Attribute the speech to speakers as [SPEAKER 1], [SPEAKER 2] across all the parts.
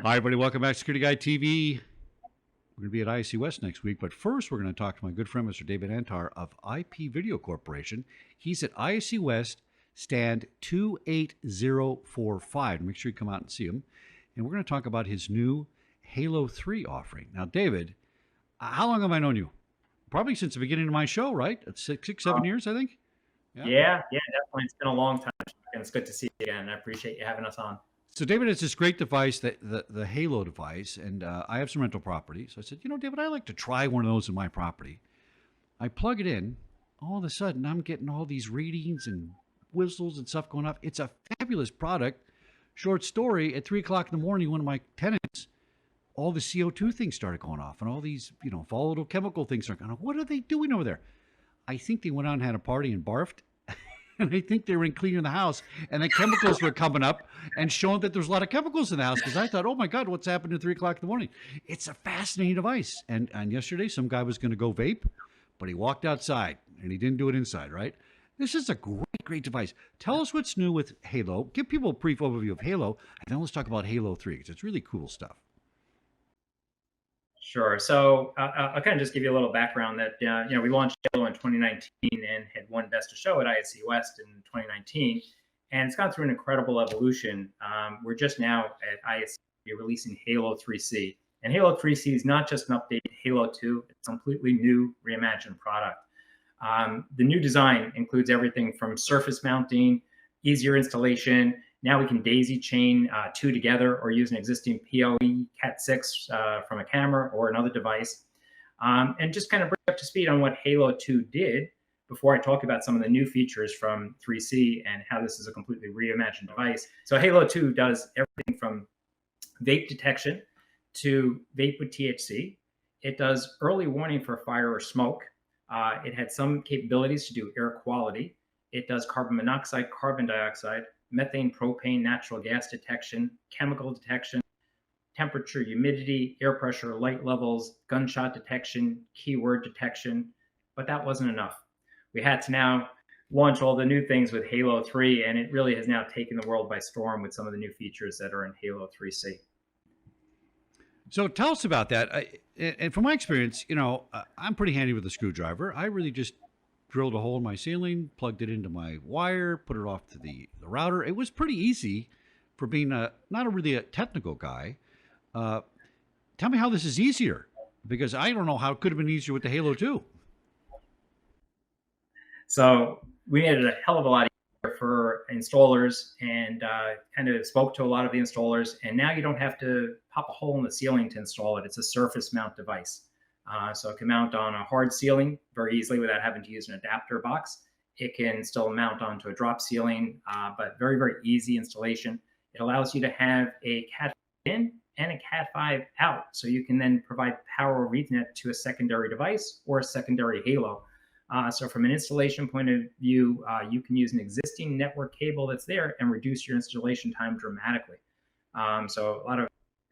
[SPEAKER 1] Hi, everybody. Welcome back to Security Guy TV. We're going to be at ISC West next week, but first we're going to talk to my good friend, Mr. David Antar of IP Video Corporation. He's at ISC West, stand 28045. Make sure you come out and see him. And we're going to talk about his new Halo 3 offering. Now, David, how long have I known you? Probably since the beginning of my show, right? Six, 7 years, I think?
[SPEAKER 2] Yeah, definitely. It's been a long time, and it's good to see you again. I appreciate you having us on.
[SPEAKER 1] So David has this great device, the Halo device, and I have some rental property. So I said, David, I'd like to try one of those in my property. I plug it in. All of a sudden, I'm getting all these readings and whistles and stuff going off. It's a fabulous product. Short story, at 3 o'clock in the morning, one of my tenants, all the CO2 things started going off, and all these, volatile chemical things started going off. What are they doing over there? I think they went out and had a party and barfed. And I think they were in cleaning the house, and the chemicals were coming up and showing that there's a lot of chemicals in the house, because I thought, oh my God, what's happened at 3 o'clock in the morning? It's a fascinating device. And yesterday, some guy was going to go vape, but he walked outside and he didn't do it inside, right? This is a great device. Tell us what's new with Halo. Give people a brief overview of Halo, and then let's talk about Halo 3, because it's really cool stuff.
[SPEAKER 2] Sure. So I'll kind of just give you a little background that, we launched Halo in 2019 and had won Best of Show at ISC West in 2019. And it's gone through an incredible evolution. We're just now at ISC releasing Halo 3C. And Halo 3C is not just an update to Halo 2. It's a completely new, reimagined product. The new design includes everything from surface mounting, easier installation. Now we can daisy chain two together or use an existing PoE Cat6 from a camera or another device. And just kind of bring up to speed on what Halo 2 did before I talk about some of the new features from 3C and how this is a completely reimagined device. So Halo 2 does everything from vape detection to vape with THC. It does early warning for fire or smoke. It had some capabilities to do air quality. It does carbon monoxide, carbon dioxide, methane, propane, natural gas detection, chemical detection, temperature, humidity, air pressure, light levels, gunshot detection, keyword detection. But that wasn't enough. We had to now launch all the new things with Halo 3, and it really has now taken the world by storm with some of the new features that are in Halo 3C.
[SPEAKER 1] So tell us about that. And from my experience, I'm pretty handy with a screwdriver. I really just drilled a hole in my ceiling, plugged it into my wire, put it off to the router. It was pretty easy for being not really a technical guy. Tell me how this is easier, because I don't know how it could have been easier with the Halo 2.
[SPEAKER 2] So we made it a hell of a lot easier for installers, and kind of spoke to a lot of the installers. And now you don't have to pop a hole in the ceiling to install it. It's a surface mount device. So it can mount on a hard ceiling very easily without having to use an adapter box. It can still mount onto a drop ceiling, but very, very easy installation. It allows you to have a Cat5 in and a Cat5 out. So you can then provide power over Ethernet to a secondary device or a secondary Halo. So from an installation point of view, you can use an existing network cable that's there and reduce your installation time dramatically. So a lot of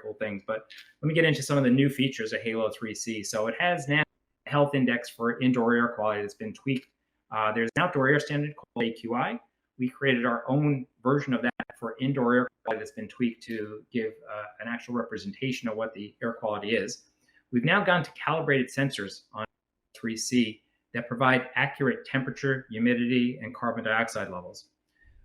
[SPEAKER 2] cool things, but let me get into some of the new features of Halo 3C. So it has now a health index for indoor air quality that's been tweaked. There's an outdoor air standard called AQI. We created our own version of that for indoor air quality that's been tweaked to give an actual representation of what the air quality is. We've now gone to calibrated sensors on 3C that provide accurate temperature, humidity, and carbon dioxide levels.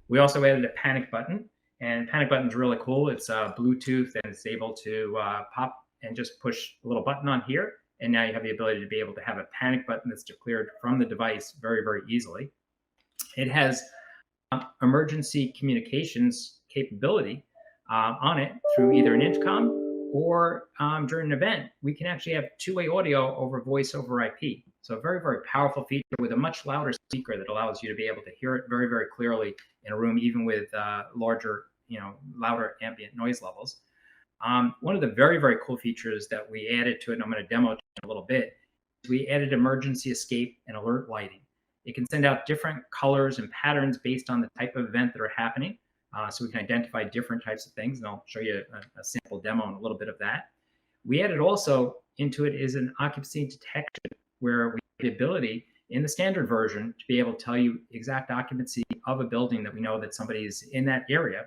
[SPEAKER 2] We also added a panic button. And panic button's really cool. It's Bluetooth, and it's able to pop and just push a little button on here. And now you have the ability to be able to have a panic button that's declared from the device very, very easily. It has emergency communications capability on it through either an intercom or during an event. We can actually have two-way audio over voice over IP. So a very, very powerful feature with a much louder speaker that allows you to be able to hear it very, very clearly in a room, even with larger, louder ambient noise levels. One of the very, very cool features that we added to it, and I'm going to demo it in a little bit, is we added emergency escape and alert lighting. It can send out different colors and patterns based on the type of event that are happening. So we can identify different types of things, and I'll show you a sample demo and a little bit of that. We added also into it is an occupancy detection, where we have the ability in the standard version to be able to tell you exact occupancy of a building that we know that somebody is in that area.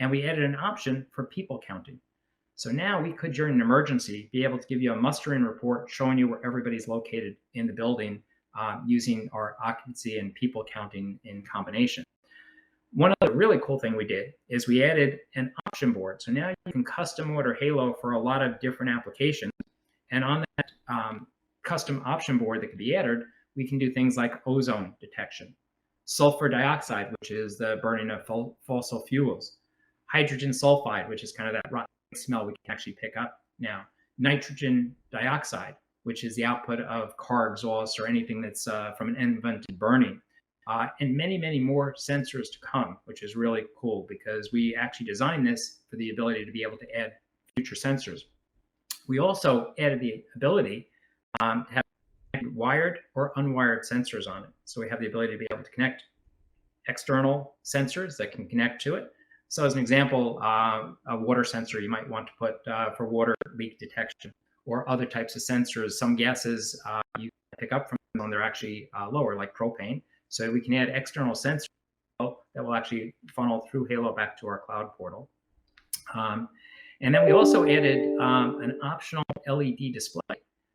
[SPEAKER 2] And we added an option for people counting. So now we could, during an emergency, be able to give you a muster-in report showing you where everybody's located in the building using our occupancy and people counting in combination. One other really cool thing we did is we added an option board. So now you can custom order Halo for a lot of different applications. And on that custom option board that could be added, we can do things like ozone detection, sulfur dioxide, which is the burning of fossil fuels, hydrogen sulfide, which is kind of that rotten smell we can actually pick up now, nitrogen dioxide, which is the output of car exhaust or anything that's from an unvented burning, and many, many more sensors to come, which is really cool because we actually designed this for the ability to be able to add future sensors. We also added the ability to have wired or unwired sensors on it. So we have the ability to be able to connect external sensors that can connect to it. So as an example, a water sensor you might want to put for water leak detection, or other types of sensors. Some gases you pick up from them, they're actually lower, like propane. So we can add external sensors that will actually funnel through Halo back to our cloud portal. And then we also added an optional LED display.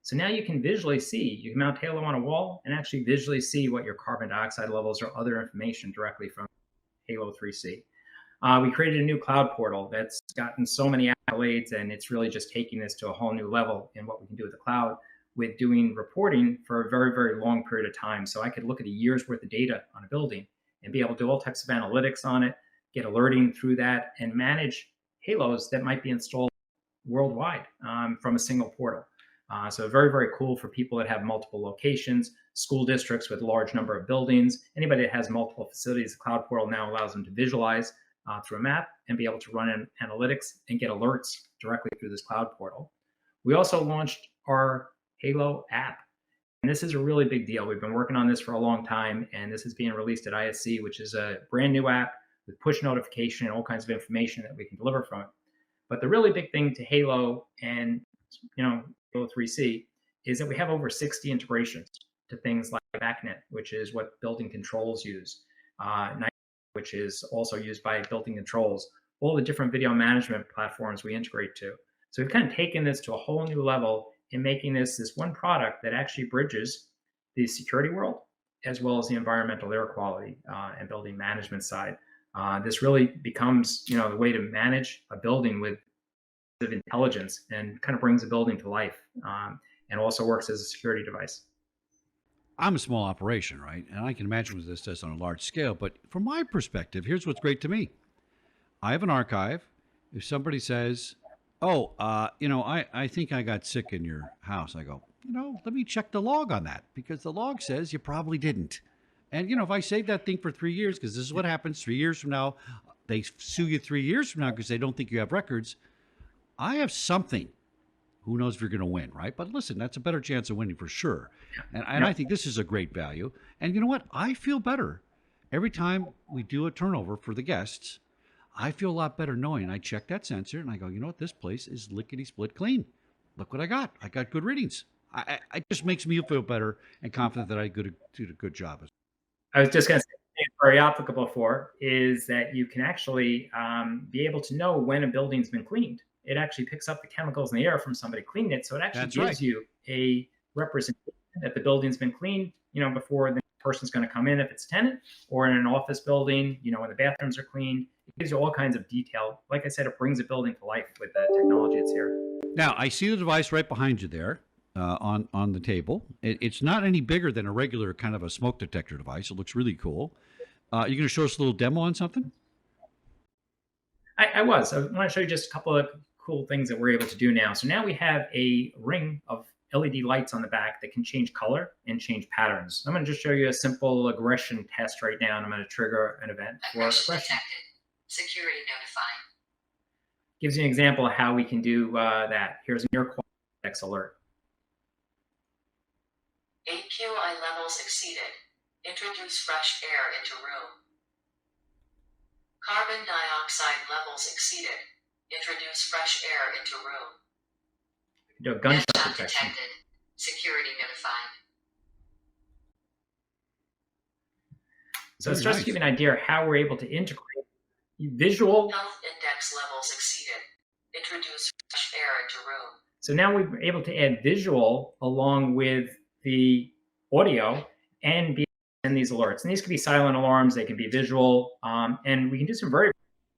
[SPEAKER 2] So now you can visually see, you can mount Halo on a wall and actually visually see what your carbon dioxide levels or other information directly from Halo 3C. We created a new cloud portal that's gotten so many accolades, and it's really just taking this to a whole new level in what we can do with the cloud with doing reporting for a very, very long period of time. So I could look at a year's worth of data on a building and be able to do all types of analytics on it, get alerting through that, and manage Halos that might be installed worldwide from a single portal. So very, very cool for people that have multiple locations, school districts with a large number of buildings, anybody that has multiple facilities. The cloud portal now allows them to visualize through a map and be able to run in analytics and get alerts directly through this cloud portal. We also launched our Halo app, and this is a really big deal. We've been working on this for a long time, and this is being released at ISC, which is a brand new app with push notification and all kinds of information that we can deliver from it. But the really big thing to Halo and Halo 3C is that we have over 60 integrations to things like BACnet, which is what building controls use, which is also used by building controls, all the different video management platforms we integrate to. So we've kind of taken this to a whole new level in making this one product that actually bridges the security world as well as the environmental air quality and building management side. This really becomes, the way to manage a building with intelligence and kind of brings a building to life, and also works as a security device.
[SPEAKER 1] I'm a small operation, right? And I can imagine what this does on a large scale. But from my perspective, here's what's great to me. I have an archive. If somebody says, oh, I think I got sick in your house, I go, let me check the log on that, because the log says you probably didn't. And, if I save that thing for 3 years, because this is what happens 3 years from now, they sue you 3 years from now because they don't think you have records. I have something. Who knows if you're going to win, right? But listen, that's a better chance of winning for sure. And I think this is a great value. And you know what? I feel better every time we do a turnover for the guests. I feel a lot better knowing I check that sensor and I go, you know what? This place is lickety-split clean. Look what I got. I got good readings. It just makes me feel better and confident that I did a good job.
[SPEAKER 2] I was just going to say, it's very applicable for is that you can actually be able to know when a building's been cleaned. It actually picks up the chemicals in the air from somebody cleaning it. So it actually gives you a representation that the building's been cleaned, before the person's going to come in, if it's a tenant, or in an office building, when the bathrooms are cleaned. It gives you all kinds of detail. Like I said, it brings a building to life with the technology that's here.
[SPEAKER 1] Now, I see the device right behind you there on the table. It's not any bigger than a regular kind of a smoke detector device. It looks really cool. You're going to show us a little demo on something?
[SPEAKER 2] I want to show you just a couple of cool things that we're able to do now. So now we have a ring of LED lights on the back that can change color and change patterns. I'm going to just show you a simple aggression test right now, and I'm going to trigger an event for aggression.
[SPEAKER 3] Detected. Security notified.
[SPEAKER 2] Gives you an example of how we can do that. Here's an air quality index alert.
[SPEAKER 3] AQI levels exceeded. Introduce fresh air into room. Carbon dioxide levels exceeded. Introduce fresh air into room.
[SPEAKER 2] Do a gunshot
[SPEAKER 3] Gunshot
[SPEAKER 2] detection.
[SPEAKER 3] detected. Security notified.
[SPEAKER 2] So it's just to give you an idea of how we're able to integrate visual.
[SPEAKER 3] Health index levels exceeded. Introduce fresh air into room.
[SPEAKER 2] So now we're able to add visual along with the audio and be send these alerts. And these can be silent alarms, they can be visual, and we can do some very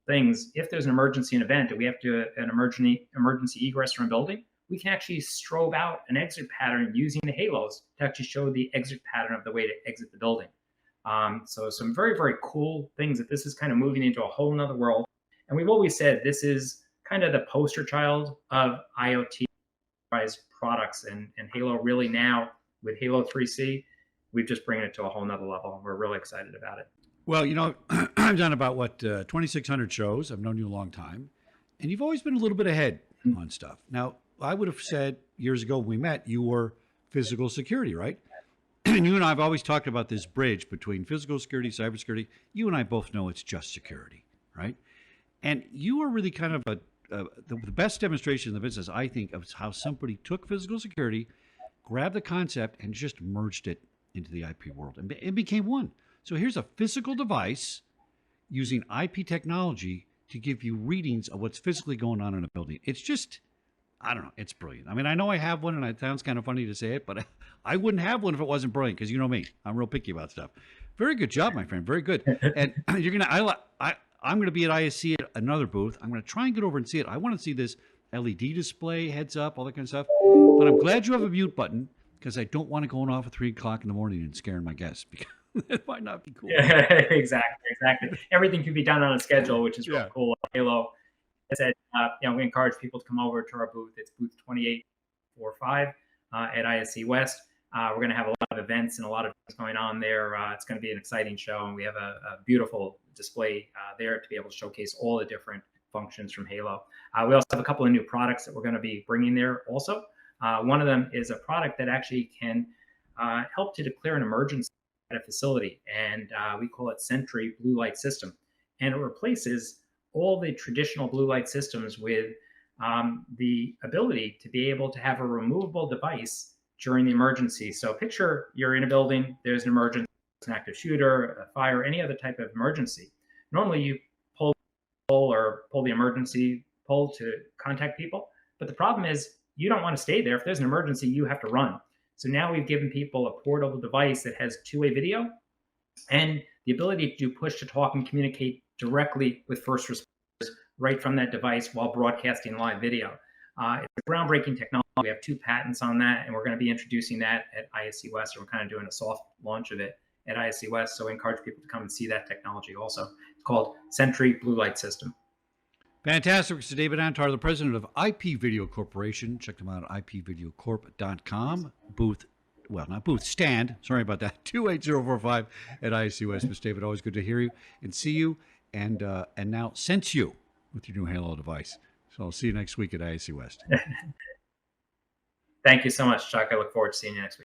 [SPEAKER 2] things. If there's an emergency, an event, and we have to an emergency egress from a building, we can actually strobe out an exit pattern using the halos to actually show the exit pattern of the way to exit the building. So some very, very cool things that this is kind of moving into a whole nother world. And we've always said this is kind of the poster child of IoT products, and Halo really now with Halo 3C, we've just bringing it to a whole nother level. We're really excited about it.
[SPEAKER 1] Well, you know, I've done about 2,600 shows. I've known you a long time, and you've always been a little bit ahead on stuff. Now, I would have said years ago when we met, you were physical security, right? And you and I have always talked about this bridge between physical security, cybersecurity. You and I both know it's just security, right? And you are really kind of the best demonstration in the business, I think, of how somebody took physical security, grabbed the concept, and just merged it into the IP world, and it became one. So here's a physical device using IP technology to give you readings of what's physically going on in a building. It's just, I don't know, it's brilliant. I mean, I know I have one, and it sounds kind of funny to say it, but I wouldn't have one if it wasn't brilliant, because you know me, I'm real picky about stuff. Very good job, my friend, very good. And you're gonna, I'm going to be at ISC at another booth. I'm going to try and get over and see it. I want to see this LED display, heads up, all that kind of stuff. But I'm glad you have a mute button, because I don't want it going off at 3 o'clock in the morning and scaring my guests, because that might not be cool.
[SPEAKER 2] Yeah, exactly. Everything can be done on a schedule, which is really cool. Halo, I said, we encourage people to come over to our booth. It's booth 2845 at ISC West. We're going to have a lot of events and a lot of things going on there. It's going to be an exciting show, and we have a beautiful display there to be able to showcase all the different functions from Halo. We also have a couple of new products that we're going to be bringing there also. One of them is a product that actually can help to declare an emergency at a facility, and we call it Sentry Blue Light System. And it replaces all the traditional blue light systems with the ability to be able to have a removable device during the emergency. So picture you're in a building, there's an emergency, an active shooter, a fire, any other type of emergency. Normally you pull the emergency pull to contact people, but the problem is you don't want to stay there. If there's an emergency, you have to run. So now we've given people a portable device that has two-way video and the ability to do push to talk and communicate directly with first responders right from that device while broadcasting live video. It's a groundbreaking technology. We have 2 patents on that, and we're going to be introducing that at ISC West. We're kind of doing a soft launch of it at ISC West, so we encourage people to come and see that technology also. It's called Sentry Blue Light System.
[SPEAKER 1] Fantastic. Mr. David Antar, the president of IP Video Corporation. Check them out at ipvideocorp.com. Stand. Sorry about that. 28045 at ISC West. Mr. David, always good to hear you and see you, and now sense you with your new Halo device. So I'll see you next week at ISC West.
[SPEAKER 2] Thank you so much, Chuck. I look forward to seeing you next week.